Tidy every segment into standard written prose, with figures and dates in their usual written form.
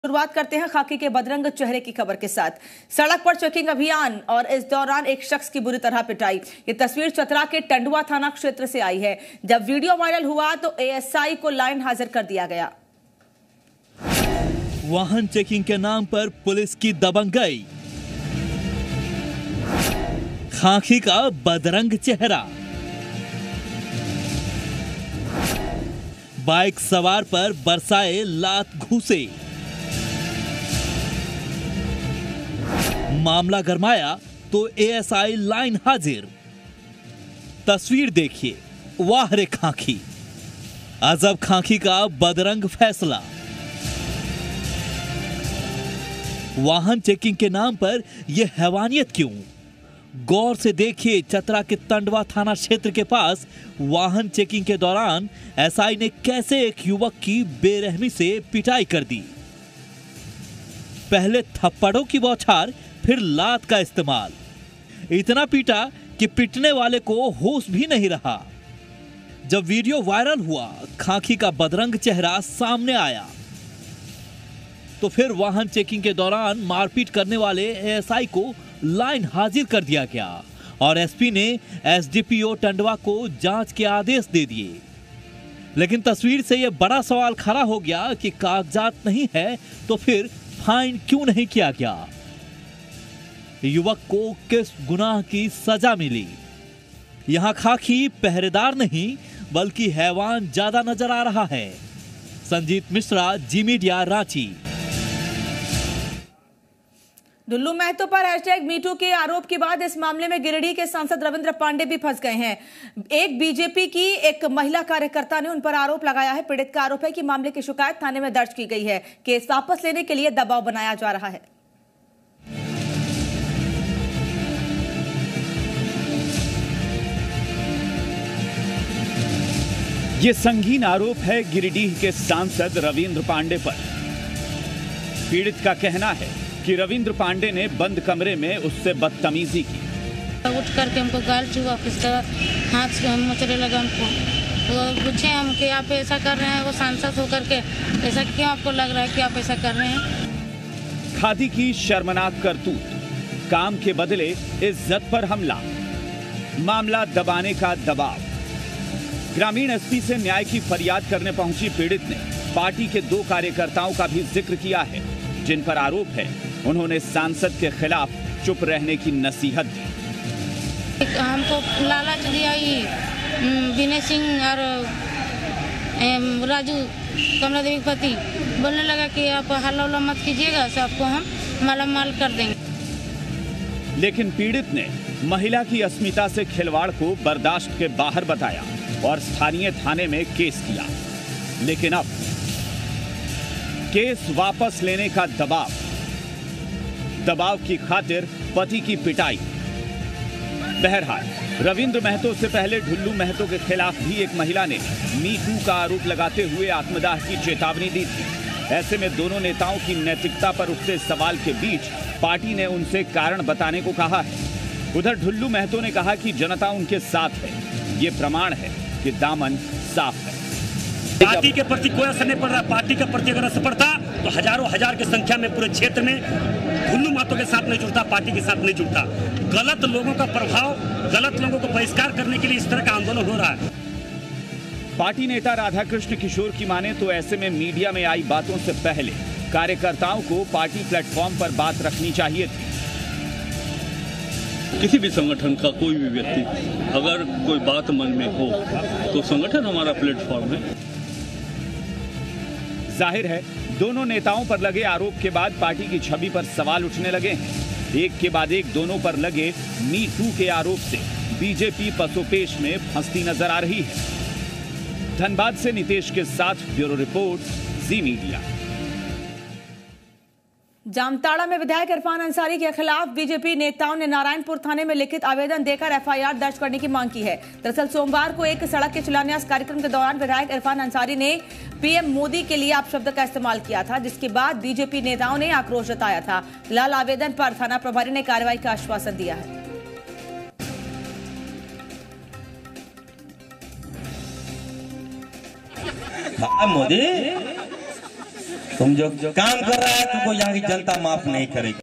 शुरुआत करते हैं खाकी के बदरंग चेहरे की खबर के साथ। सड़क पर चेकिंग अभियान और इस दौरान एक शख्स की बुरी तरह पिटाई। ये तस्वीर चतरा के टंडवा थाना क्षेत्र से आई है। जब वीडियो वायरल हुआ तो एएसआई को लाइन हाजिर कर दिया गया। वाहन चेकिंग के नाम पर पुलिस की दबंगई। खाकी का बदरंग चेहरा। बाइक सवार पर बरसाए लात घूसे। मामला गरमाया तो एएसआई लाइन हाजिर। तस्वीर देखिए। वाह रे खाकी, अजब खाकी का बदरंग फैसला। वाहन चेकिंग के नाम पर यह हैवानियत क्यों? गौर से देखिए। चतरा के टंडवा थाना क्षेत्र के पास वाहन चेकिंग के दौरान एसआई ने कैसे एक युवक की बेरहमी से पिटाई कर दी। पहले थप्पड़ों की बौछार, फिर लात का इस्तेमाल। इतना पीटा कि पिटने वाले को होश भी नहीं रहा। जब वीडियो वायरल हुआ, खाकी का बदरंग चेहरा सामने आया तो फिर वाहन चेकिंग के दौरान मारपीट करने वाले एएसआई को लाइन हाजिर कर दिया गया और एसपी ने एसडीपीओ टंडवा को जांच के आदेश दे दिए। लेकिन तस्वीर से यह बड़ा सवाल खड़ा हो गया कि कागजात नहीं है तो फिर फाइन क्यों नहीं किया गया? युवक को किस गुनाह की सजा मिली? यहां खाकी पहरेदार नहीं बल्कि हैवान ज्यादा नजर आ रहा है। संजीत मिश्रा, जी मीडिया, रांची। दुल्लू महतो पर #मीटू के आरोप के बाद इस मामले में गिरिडीह के सांसद रविंद्र पांडे भी फंस गए हैं। एक बीजेपी की एक महिला कार्यकर्ता ने उन पर आरोप लगाया है। पीड़ित का आरोप है कि मामले की शिकायत थाने में दर्ज की गई है। केस वापस लेने के लिए दबाव बनाया जा रहा है। ये संगीन आरोप है गिरिडीह के सांसद रविंद्र पांडे पर। पीड़ित का कहना है कि रविंद्र पांडे ने बंद कमरे में उससे बदतमीजी की। उठ करके हमको गाल चुका, किसका हाथ से मुचरे लगा हमको। वो पूछे हम कि आप ऐसा कर रहे हैं, वो सांसद होकर के ऐसा क्यों आपको लग रहा है कि आप ऐसा कर रहे हैं? खादी की शर्मनाक करतूत, काम के बदले इज्जत पर हमला, मामला दबाने का दबाव। ग्रामीण एसपी से न्याय की फरियाद करने पहुंची पीड़ित ने पार्टी के 2 कार्यकर्ताओं का भी जिक्र किया है जिन पर आरोप है उन्होंने सांसद के खिलाफ चुप रहने की नसीहत दी। हमको लालच दिया विनय सिंह और राजू कमला देवी पति बोलने लगा कि आप हल्ला मत कीजिएगा, सबको हम मालामाल कर देंगे। लेकिन पीड़ित ने महिला की अस्मिता से खिलवाड़ को बर्दाश्त के बाहर बताया और स्थानीय थाने में केस किया। लेकिन अब केस वापस लेने का दबाव की खातिर पति की पिटाई। बहरहाल रविंद्र महतो से पहले ढुल्लू महतो के खिलाफ भी एक महिला ने मीटू का आरोप लगाते हुए आत्मदाह की चेतावनी दी थी। ऐसे में दोनों नेताओं की नैतिकता पर उठते सवाल के बीच पार्टी ने उनसे कारण बताने को कहा है। उधर ढुल्लू महतो ने कहा कि जनता उनके साथ है। ये प्रमाण है कि दामन साफ है। पार्टी के प्रति कोई असर नहीं पड़ रहा। पार्टी के प्रति अगर असर पड़ता तो हजारों हजार की संख्या में पूरे क्षेत्र में ढुल्लू महतो के साथ नहीं जुड़ता, पार्टी के साथ नहीं जुड़ता। गलत लोगों का प्रभाव, गलत लोगों को बहिष्कार करने के लिए इस तरह का आंदोलन हो रहा है। पार्टी नेता राधाकृष्ण किशोर की माने तो ऐसे में मीडिया में आई बातों से पहले कार्यकर्ताओं को पार्टी प्लेटफॉर्म पर बात रखनी चाहिए थी। किसी भी संगठन का कोई भी व्यक्ति अगर कोई बात मन में हो तो संगठन हमारा प्लेटफॉर्म है। जाहिर है दोनों नेताओं पर लगे आरोप के बाद पार्टी की छवि पर सवाल उठने लगे हैं। एक के बाद एक दोनों पर लगे मी टू के आरोप से बीजेपी पसोपेश में फंसती नजर आ रही है। धनबाद से नितेश के साथ ब्यूरो रिपोर्ट, जी मीडिया। जामताड़ा में विधायक इरफान अंसारी के खिलाफ बीजेपी नेताओं ने नारायणपुर थाने में लिखित आवेदन देकर एफआईआर दर्ज करने की मांग की है। दरअसल सोमवार को एक सड़क के शिलान्यास कार्यक्रम के दौरान विधायक इरफान अंसारी ने पीएम मोदी के लिए अपशब्द का इस्तेमाल किया था, जिसके बाद बीजेपी नेताओं ने आक्रोश जताया था। फिलहाल आवेदन पर थाना प्रभारी ने कार्रवाई का आश्वासन दिया है। मोदी तुम जो काम कर रहा है तुमको यहाँ की जनता माफ नहीं करेगी।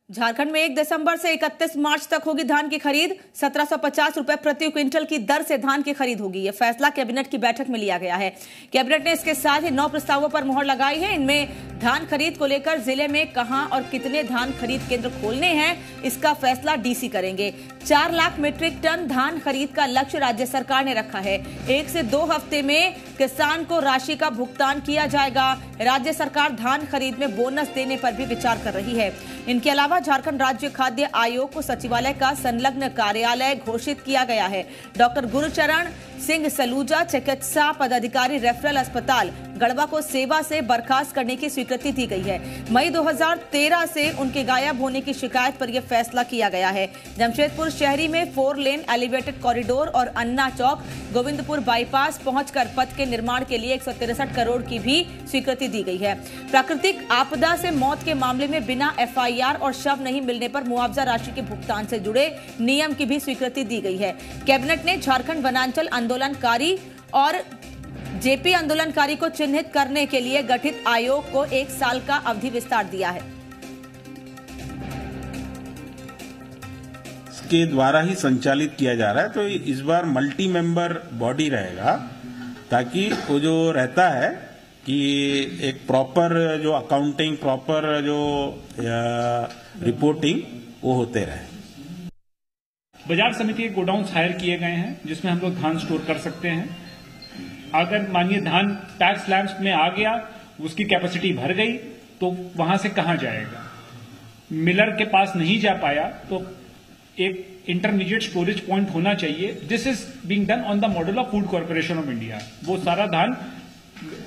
झारखंड में 1 दिसंबर से 31 मार्च तक होगी धान की खरीद। 1750 रुपए प्रति क्विंटल की दर से धान की खरीद होगी। यह फैसला कैबिनेट की बैठक में लिया गया है। कैबिनेट ने इसके साथ ही 9 प्रस्तावों पर मुहर लगाई है। इनमें धान खरीद को लेकर जिले में कहां और कितने धान खरीद केंद्र खोलने हैं, इसका फैसला डीसी करेंगे। 4 लाख मीट्रिक टन धान खरीद का लक्ष्य राज्य सरकार ने रखा है। 1 से 2 हफ्ते में किसान को राशि का भुगतान किया जाएगा। राज्य सरकार धान खरीद में बोनस देने पर भी विचार कर रही है। इनके अलावा झारखंड राज्य खाद्य आयोग को सचिवालय का संलग्न कार्यालय घोषित किया गया है। डॉक्टर गुरुचरण सिंह सलूजा चिकित्सा पदाधिकारी रेफरल अस्पताल गढ़वा को सेवा से बर्खास्त करने की स्वीकृति दी गई है। मई 2013 से उनके गायब होने की शिकायत पर यह फैसला किया गया है। जमशेदपुर शहरी में 4 लेन एलिवेटेड कॉरिडोर और अन्ना चौक गोविंदपुर बाईपास पहुंचकर पथ के निर्माण के लिए 163 करोड़ की भी स्वीकृति दी गई है। प्राकृतिक आपदा से मौत के मामले में बिना एफआईआर और शव नहीं मिलने पर मुआवजा राशि के भुगतान से जुड़े नियम की भी स्वीकृति दी गई है। कैबिनेट ने झारखंड वनांचल आंदोलनकारी और जेपी आंदोलनकारी को चिन्हित करने के लिए गठित आयोग को 1 साल का अवधि विस्तार दिया है। के द्वारा ही संचालित किया जा रहा है, तो इस बार मल्टी मेंबर बॉडी रहेगा, ताकि वो जो रहता है कि एक प्रॉपर जो अकाउंटिंग, प्रॉपर जो रिपोर्टिंग वो होते रहे। बाजार समिति के गोडाउन हायर किए गए हैं जिसमें हम लोग धान स्टोर कर सकते हैं। अगर मानिए धान टैक्स लैंड्स में आ गया, उसकी कैपेसिटी भर गई, तो वहां से कहां जाएगा? मिलर के पास नहीं जा पाया तो एक इंटरमीडिएट स्टोरेज पॉइंट होना चाहिए। This is being done on the model of food corporation of India. वो सारा धान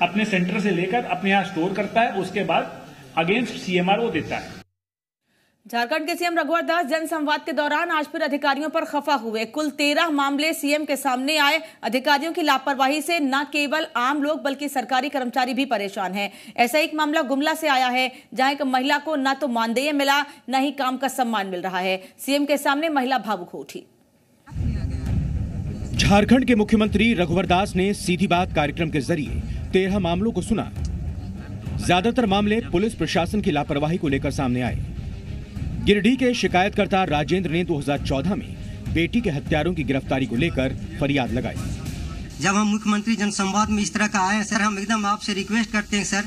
अपने सेंटर से लेकर अपने यहां स्टोर करता है, उसके बाद अगेंस्ट सीएमआरओ देता है। झारखंड के सीएम रघुवर दास जनसंवाद के दौरान आज फिर अधिकारियों पर खफा हुए। कुल 13 मामले सीएम के सामने आए। अधिकारियों की लापरवाही से न केवल आम लोग बल्कि सरकारी कर्मचारी भी परेशान हैं। ऐसा एक मामला गुमला से आया है, जहां एक महिला को न तो मानदेय मिला, न ही काम का सम्मान मिल रहा है। सीएम के सामने महिला भावुक हो उठी। झारखंड के मुख्यमंत्री रघुवर दास ने सीधी बात कार्यक्रम के जरिए 13 मामलों को सुना। ज्यादातर मामले पुलिस प्रशासन की लापरवाही को लेकर सामने आए। गिरिडीह के शिकायतकर्ता राजेंद्र ने 2014 में बेटी के हत्यारों की गिरफ्तारी को लेकर फरियाद लगाई। जब हम मुख्यमंत्री जनसंवाद में इस तरह का आए सर, हम एकदम आपसे रिक्वेस्ट करते हैं सर,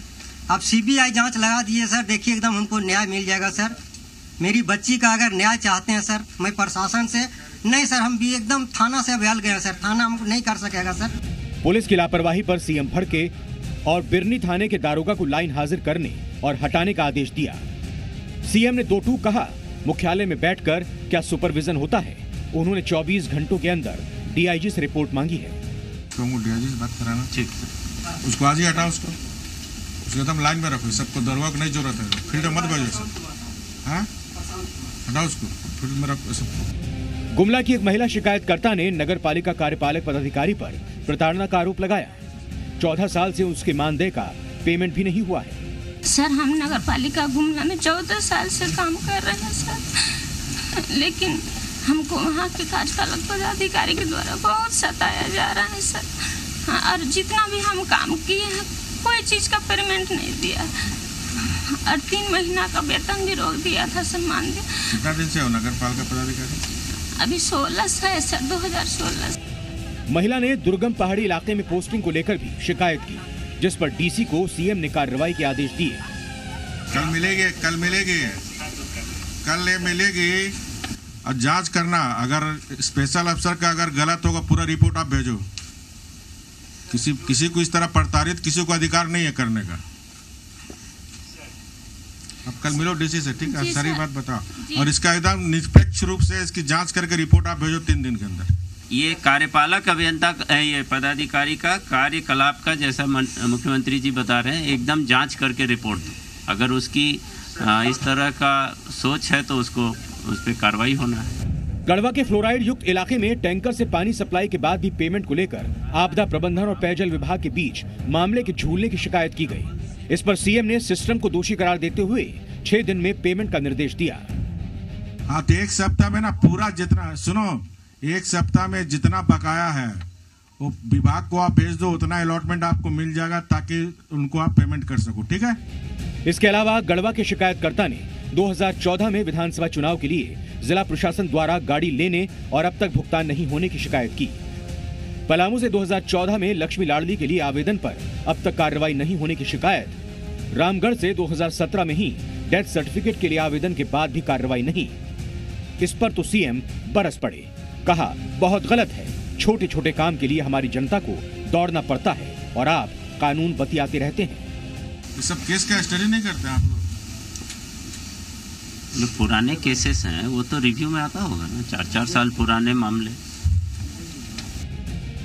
आप सीबीआई जांच लगा दिए सर, देखिए एकदम हमको न्याय मिल जाएगा सर। मेरी बच्ची का अगर न्याय चाहते हैं सर, मैं प्रशासन से नहीं सर, हम भी एकदम थाना से अभ्याल गए सर, थाना हमको नहीं कर सकेगा सर। पुलिस की लापरवाही पर सीएम भड़के और बिरनी थाने के दारोगा को लाइन हाजिर करने और हटाने का आदेश दिया। सीएम ने 2 टूक कहा, मुख्यालय में बैठकर क्या सुपरविजन होता है? उन्होंने 24 घंटों के अंदर डीआईजी से रिपोर्ट मांगी है। तो डीआईजी से बात कराना ठीक, उसको आज ही हटाओ, उसको एकदम लाइन में रखो, सबको दरवा को नहीं जरूरत है, फील्ड मत भेजो सब, हाँ हटाओ उसको फील्ड में रखो सब। गुमला की एक महिला शिकायतकर्ता ने नगर पालिका कार्यपालक पदाधिकारी पर प्रताड़ना का आरोप लगाया। 14 साल से उसके मानदेय का पेमेंट भी नहीं हुआ है। सर, हम नगर पालिका गुमला में 14 साल से काम कर रहे हैं सर, लेकिन हमको वहाँ के कार्यपालक पदाधिकारी के द्वारा बहुत सताया जा रहा है सर। हाँ, और जितना भी हम काम किए हैं कोई चीज़ का पेमेंट नहीं दिया, और 3 महीना का वेतन भी रोक दिया था सर मानदेय। कितना दिन से हो नगर पालिका पदाधिकारी? अभी 16 है सर, 2016। महिला ने दुर्गम पहाड़ी इलाके में पोस्टिंग को लेकर भी शिकायत की, जिस पर डीसी को सीएम ने कार्रवाई के आदेश दिए। कल मिलेगी और जांच करना, अगर स्पेशल अफसर का अगर गलत होगा पूरा रिपोर्ट आप भेजो। किसी को इस तरह प्रताड़ित किसी को अधिकार नहीं है करने का। अब कल मिलो डीसी से, ठीक है, सारी बात बताओ, और इसका एकदम निष्पक्ष रूप से इसकी जांच करके रिपोर्ट आप भेजो 3 दिन के अंदर। ये कार्यपालक अभियंता ये पदाधिकारी का कार्यकलाप का जैसा मुख्यमंत्री जी बता रहे हैं, एकदम जांच करके रिपोर्ट दो। अगर उसकी इस तरह का सोच है तो उसको उस पर कार्रवाई होना है। गढ़वा के फ्लोराइड युक्त इलाके में टैंकर से पानी सप्लाई के बाद भी पेमेंट को लेकर आपदा प्रबंधन और पेयजल विभाग के बीच मामले के झूलने की शिकायत की गई। इस पर सीएम ने सिस्टम को दोषी करार देते हुए 6 दिन में पेमेंट का निर्देश दिया। हाँ, तो 1 सप्ताह में ना पूरा जितना, सुनो, 1 सप्ताह में जितना बकाया है वो विभाग को आप भेज दो, उतना अलॉटमेंट आपको मिल जाएगा ताकि उनको आप पेमेंट कर सको। ठीक है। इसके अलावा गढ़वा के शिकायतकर्ता ने 2014 में विधानसभा चुनाव के लिए जिला प्रशासन द्वारा गाड़ी लेने और अब तक भुगतान नहीं होने की शिकायत की। पलामू से 2014 में लक्ष्मी लाडली के लिए आवेदन पर अब तक कार्रवाई नहीं होने की शिकायत। रामगढ़ से 2017 में ही डेथ सर्टिफिकेट के लिए आवेदन के बाद भी कार्रवाई नहीं। इस पर तो सीएम बरस पड़े, कहा बहुत गलत है, छोटे छोटे काम के लिए हमारी जनता को दौड़ना पड़ता है और आप कानून बतियाते रहते हैं। ये सब केस का स्टडी नहीं करते आप लोग? जो पुराने केसेस हैं वो तो रिव्यू में आता होगा ना, 4-4 साल पुराने मामले।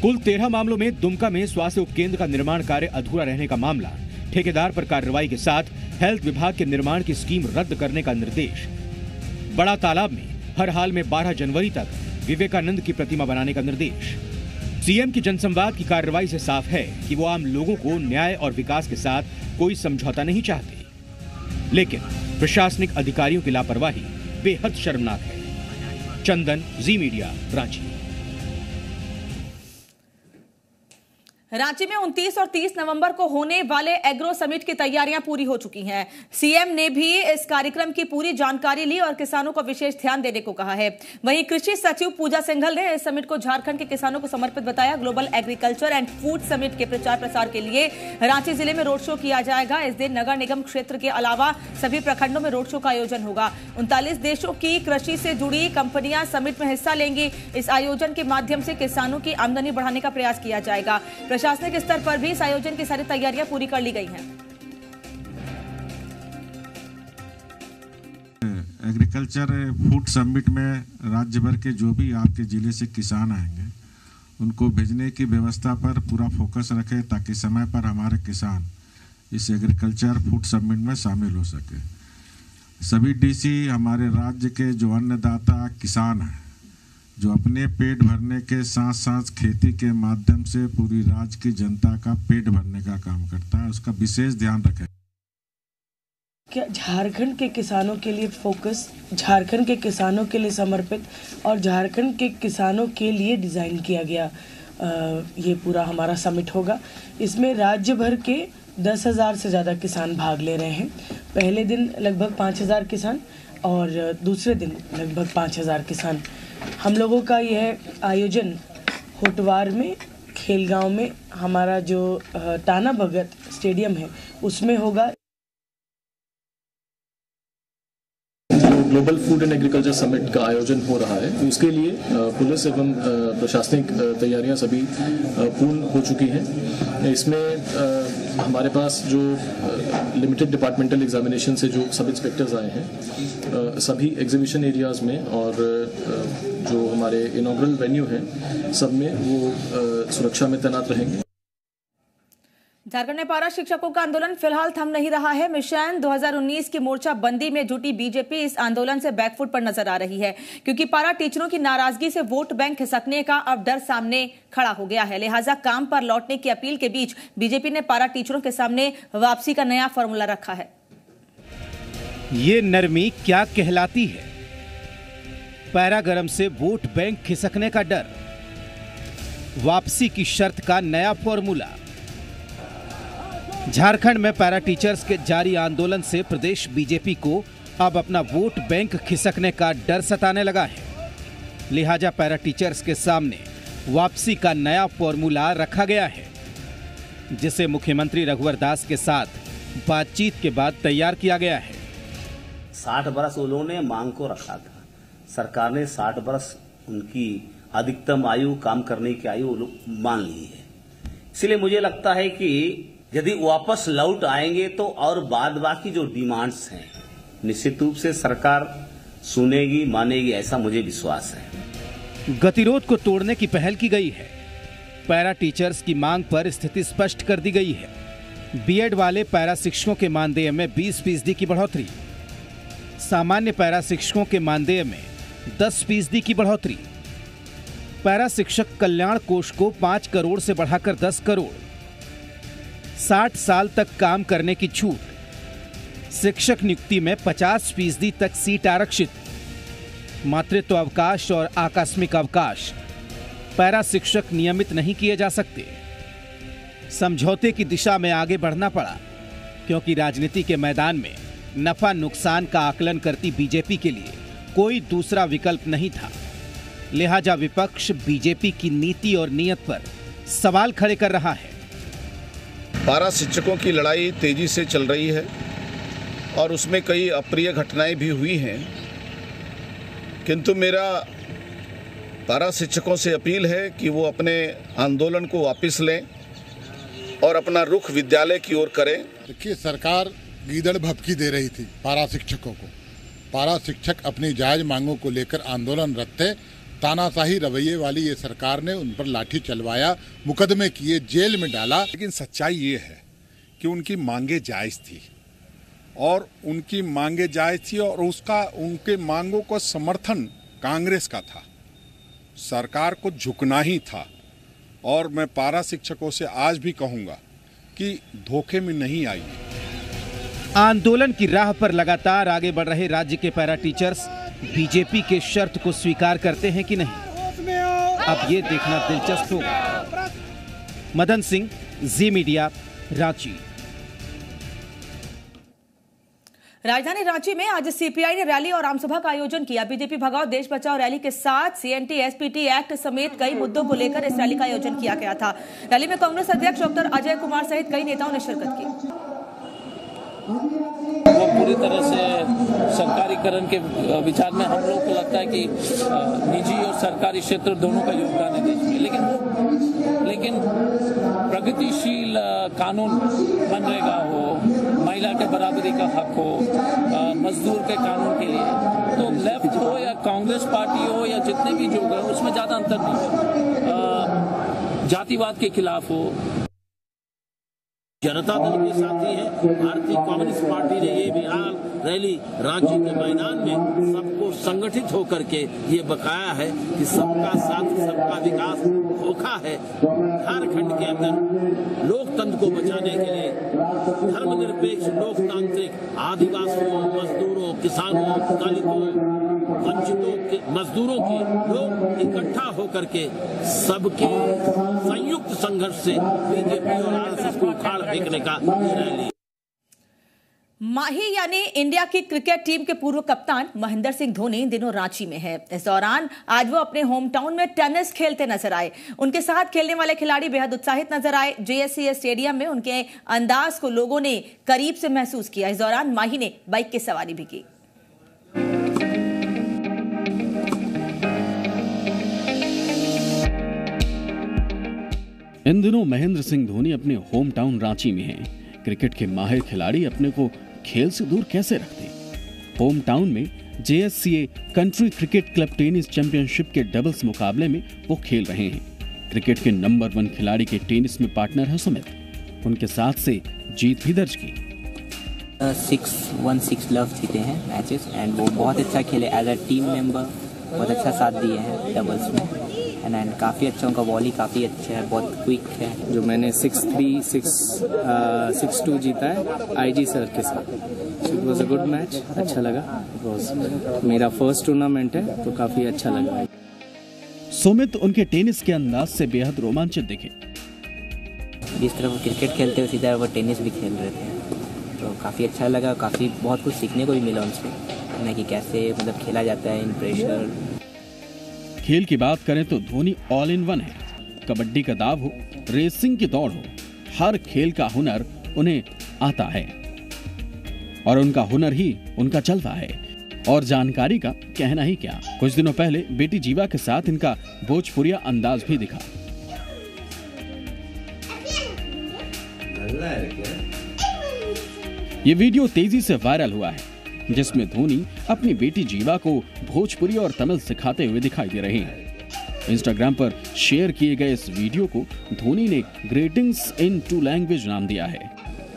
कुल 13 मामलों में दुमका में स्वास्थ्य उपकेंद्र का निर्माण कार्य अधूरा रहने का मामला, ठेकेदार पर कार्रवाई के साथ हेल्थ विभाग के निर्माण की स्कीम रद्द करने का निर्देश। बड़ा तालाब में हर हाल में 12 जनवरी तक विवेकानंद की प्रतिमा बनाने का निर्देश। सीएम की जनसंवाद की कार्रवाई से साफ है कि वो आम लोगों को न्याय और विकास के साथ कोई समझौता नहीं चाहते, लेकिन प्रशासनिक अधिकारियों की लापरवाही बेहद शर्मनाक है। चंदन, जी मीडिया, रांची। रांची में 29 और 30 नवंबर को होने वाले एग्रो समिट की तैयारियां पूरी हो चुकी हैं। सीएम ने भी इस कार्यक्रम की पूरी जानकारी ली और किसानों को विशेष ध्यान देने को कहा है। वहीं कृषि सचिव पूजा सिंघल ने इस समिट को झारखंड के किसानों को समर्पित बताया। Global agriculture and food summit के प्रचार प्रसार के लिए रांची जिले में रोड शो किया जाएगा। इस दिन नगर निगम क्षेत्र के अलावा सभी प्रखंडों में रोड शो का आयोजन होगा। 39 देशों की कृषि से जुड़ी कंपनियां समिट में हिस्सा लेंगी। इस आयोजन के माध्यम से किसानों की आमदनी बढ़ाने का प्रयास किया जाएगा। प्रशासनिक स्तर पर भी इस आयोजन की सारी तैयारियां पूरी कर ली गई हैं। एग्रीकल्चर फूड समिट में राज्य भर के जो भी आपके जिले से किसान आएंगे उनको भेजने की व्यवस्था पर पूरा फोकस रखें ताकि समय पर हमारे किसान इस एग्रीकल्चर फूड समिट में शामिल हो सके। सभी डीसी हमारे राज्य के जो अन्नदाता किसान हैं, जो अपने पेट भरने के साथ साथ खेती के माध्यम से पूरी राज्य की जनता का पेट भरने का काम करता है, उसका विशेष ध्यान रखें। क्या झारखंड के किसानों के लिए फोकस, झारखंड के किसानों के लिए समर्पित और झारखंड के किसानों के लिए डिज़ाइन किया गया ये पूरा हमारा समिट होगा। इसमें राज्य भर के 10,000 से ज़्यादा किसान भाग ले रहे हैं। पहले दिन लगभग 5,000 किसान और दूसरे दिन लगभग 5,000 किसान। हम लोगों का यह आयोजन होटवार में, खेलगांव में, हमारा जो टाना भगत स्टेडियम है उसमें होगा। Global food and agriculture summit का आयोजन हो रहा है, उसके लिए पुलिस एवं प्रशासनिक तैयारियां सभी पूर्ण हो चुकी हैं। इसमें हमारे पास जो लिमिटेड डिपार्टमेंटल एग्जामिनेशन से जो सब इंस्पेक्टर्स आए हैं सभी एग्जीबिशन एरियाज में और जो हमारे इनॉग्रल वेन्यू हैं सब में वो सुरक्षा में तैनात रहेंगे। झारखंड में पारा शिक्षकों का आंदोलन फिलहाल थम नहीं रहा है। मिशन 2019 की मोर्चा बंदी में जुटी बीजेपी इस आंदोलन से बैकफुट पर नजर आ रही है, क्योंकि पारा टीचरों की नाराजगी से वोट बैंक खिसकने का अब डर सामने खड़ा हो गया है। लिहाजा काम पर लौटने की अपील के बीच बीजेपी ने पारा टीचरों के सामने वापसी का नया फॉर्मूला रखा है। ये नरमी क्या कहलाती है? पैरा गरम से वोट बैंक खिसकने का डर, वापसी की शर्त का नया फॉर्मूला। झारखंड में पैरा टीचर्स के जारी आंदोलन से प्रदेश बीजेपी को अब अपना वोट बैंक खिसकने का डर सताने लगा है। लिहाजा पैरा टीचर्स के सामने वापसी का नया फॉर्मूला रखा गया है, जिसे मुख्यमंत्री रघुवर दास के साथ बातचीत के बाद तैयार किया गया है। 60 बरस उन्होंने मांग को रखा था, सरकार ने 60 बरस उनकी अधिकतम आयु, काम करने की आयु मान ली है। इसलिए मुझे लगता है कि यदि वापस लौट आएंगे तो और बाद बाकी जो डिमांड्स हैं निश्चित रूप से सरकार सुनेगी, मानेगी, ऐसा मुझे विश्वास है। गतिरोध को तोड़ने की पहल की गई है। पैरा टीचर्स की मांग पर स्थिति स्पष्ट कर दी गई है। बीएड वाले पैरा शिक्षकों के मानदेय में 20% की बढ़ोतरी, सामान्य पैरा शिक्षकों के मानदेय में 10% की बढ़ोतरी, पैरा शिक्षक कल्याण कोष को 5 करोड़ से बढ़ाकर 10 करोड़, 60 साल तक काम करने की छूट, शिक्षक नियुक्ति में 50% तक सीट आरक्षित, मातृत्व अवकाश और आकस्मिक अवकाश, पैरा शिक्षक नियमित नहीं किए जा सकते। समझौते की दिशा में आगे बढ़ना पड़ा क्योंकि राजनीति के मैदान में नफा नुकसान का आकलन करती बीजेपी के लिए कोई दूसरा विकल्प नहीं था। लिहाजा विपक्ष बीजेपी की नीति और नियत पर सवाल खड़े कर रहा है। पारा शिक्षकों की लड़ाई तेजी से चल रही है और उसमें कई अप्रिय घटनाएं भी हुई हैं, किंतु मेरा पारा शिक्षकों से अपील है कि वो अपने आंदोलन को वापस लें और अपना रुख विद्यालय की ओर करें। देखिए, सरकार गीदड़ भभकी दे रही थी पारा शिक्षकों को। पारा शिक्षक अपनी जायज मांगों को लेकर आंदोलनरत थे। तानाशाही रवैये वाली ये सरकार ने उन पर लाठी चलवाया, मुकदमे किए, जेल में डाला। लेकिन सच्चाई ये है कि उनकी मांगे जायज थी और उनकी मांगे जायज थी और उनके मांगों का समर्थन कांग्रेस का था। सरकार को झुकना ही था और मैं पारा शिक्षकों से आज भी कहूंगा कि धोखे में नहीं आई। आंदोलन की राह पर लगातार आगे बढ़ रहे राज्य के पैरा टीचर्स बीजेपी के शर्त को स्वीकार करते हैं कि नहीं, अब ये देखना दिलचस्प होगा। मदन सिंह, जी मीडिया, रांची। राजधानी रांची में आज सीपीआई ने रैली और आमसभा का आयोजन किया। बीजेपी भगाओ देश बचाओ रैली के साथ सीएनटी एसपीटी एक्ट समेत कई मुद्दों को लेकर इस रैली का आयोजन किया गया था। रैली में कांग्रेस अध्यक्ष डॉक्टर अजय कुमार सहित कई नेताओं ने शिरकत की। वो पूरी तरह से सरकारीकरण के विचार में हम लोग को लगता है कि निजी और सरकारी क्षेत्र दोनों का योगदान है देश में, लेकिन प्रगतिशील कानून मनरेगा हो, महिला के बराबरी का हक हो, मजदूर के कानून के लिए, तो लेफ्ट हो या कांग्रेस पार्टी हो या जितने भी लोग हैं उसमें ज्यादा अंतर नहीं है। जातिवाद के खिलाफ हो, जनता दल के साथी है, भारतीय कम्युनिस्ट पार्टी ने ये बिहार रैली रांची के मैदान में सबको संगठित होकर के ये बकाया है कि सबका साथ सबका विकास धोखा है। झारखंड के अंदर लोकतंत्र को बचाने के लिए धर्मनिरपेक्ष लोकतांत्रिक आदिवासियों, मजदूरों, किसानों, दलितों, वंचितों के मजदूरों के लोग इकट्ठा होकर के सबके संयुक्त संघर्ष से बीजेपी और आरएसएस को उखाड़ फेंकने का निर्णय लिया। माही यानी इंडिया की क्रिकेट टीम के पूर्व कप्तान महेंद्र सिंह धोनी इन दिनों रांची में है। इस दौरान आज वो अपने होम टाउन में टेनिस खेलते नजर आए। उनके साथ खेलने वाले खिलाड़ी बेहद उत्साहित नजर आए। जेएससीए स्टेडियम में उनके अंदाज को लोगों ने करीब से महसूस किया। इस दौरान माही ने बाइक की सवारी भी की। इन दिनों महेंद्र सिंह धोनी अपने होम टाउन रांची में हैं। क्रिकेट के माहिर खिलाड़ी अपने को खेल से दूर कैसे रखते? होम टाउन में JSCA country cricket club tennis championship के डबल्स मुकाबले में वो खेल रहे हैं। क्रिकेट के नंबर 1 खिलाड़ी के टेनिस में पार्टनर है सुमित। उनके साथ से जीत भी दर्ज की। 6-1-6 लव जीते हैं मैचेस एंड वो बहुत अच्छा खेले एज अ टीम मेंबर, बहुत अच्छा साथ दिए हैं डबल्स में एंड काफ़ी अच्छा उनका वॉली काफ़ी अच्छा है, बहुत क्विक है। जो मैंने 6-3, 6-2 जीता है आईजी सर के साथ। It was a good match, अच्छा लगा। मेरा फर्स्ट टूर्नामेंट है तो काफ़ी अच्छा लगा। सुमित उनके टेनिस के अंदाज से बेहद रोमांचित दिखे। जिस तरह वो क्रिकेट खेलते हुए सीधा वो टेनिस भी खेल रहे थे, तो काफ़ी अच्छा लगा। काफ़ी बहुत कुछ सीखने को भी मिला उनसे कि कैसे मतलब खेला जाता है इन प्रेशर। खेल की बात करें तो धोनी ऑल इन वन है। कबड्डी का दाव हो, रेसिंग की दौड़ हो, हर खेल का हुनर उन्हें आता है और उनका हुनर ही उनका चलता है। और जानकारी का कहना ही क्या, कुछ दिनों पहले बेटी जीवा के साथ इनका भोजपुरिया अंदाज भी दिखा। ये वीडियो तेजी से वायरल हुआ है जिसमें धोनी अपनी बेटी जीवा को भोजपुरी और तमिल सिखाते हुए दिखाई दे रहे हैं। इंस्टाग्राम पर शेयर किए गए इस वीडियो को धोनी ने ग्रीटिंग्स इन 2 लैंग्वेज नाम दिया है।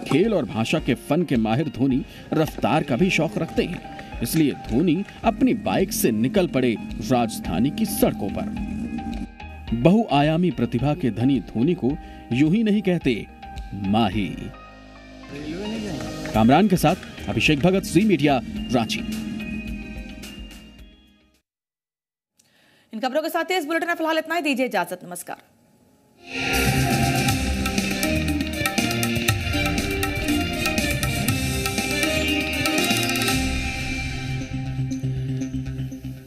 खेल और भाषा के फन के माहिर धोनी रफ्तार का भी शौक रखते हैं, इसलिए धोनी अपनी बाइक से निकल पड़े राजधानी की सड़कों पर। बहुआयामी प्रतिभा के धनी धोनी को यूं ही नहीं कहते माही। कामरान के साथ अभिषेक भगत, जी मीडिया, रांची। खबरों के साथ ही इस बुलेटिन में फिलहाल इतना ही। दीजिए इजाजत। नमस्कार।